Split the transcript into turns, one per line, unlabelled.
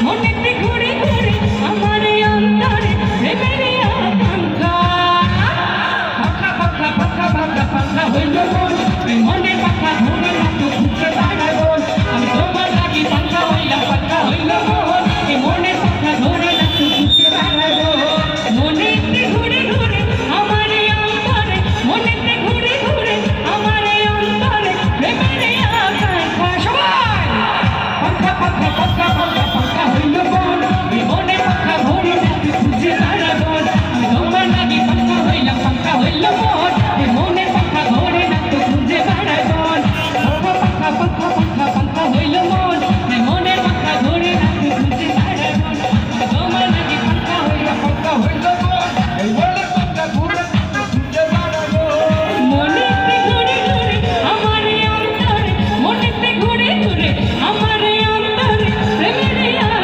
মনেতে ঘুরে ঘুরে আমার অন্তরে প্রেমের আকাঙ্ক্ষা পাখা পাখা পাখা পাখা পাখা হইল মন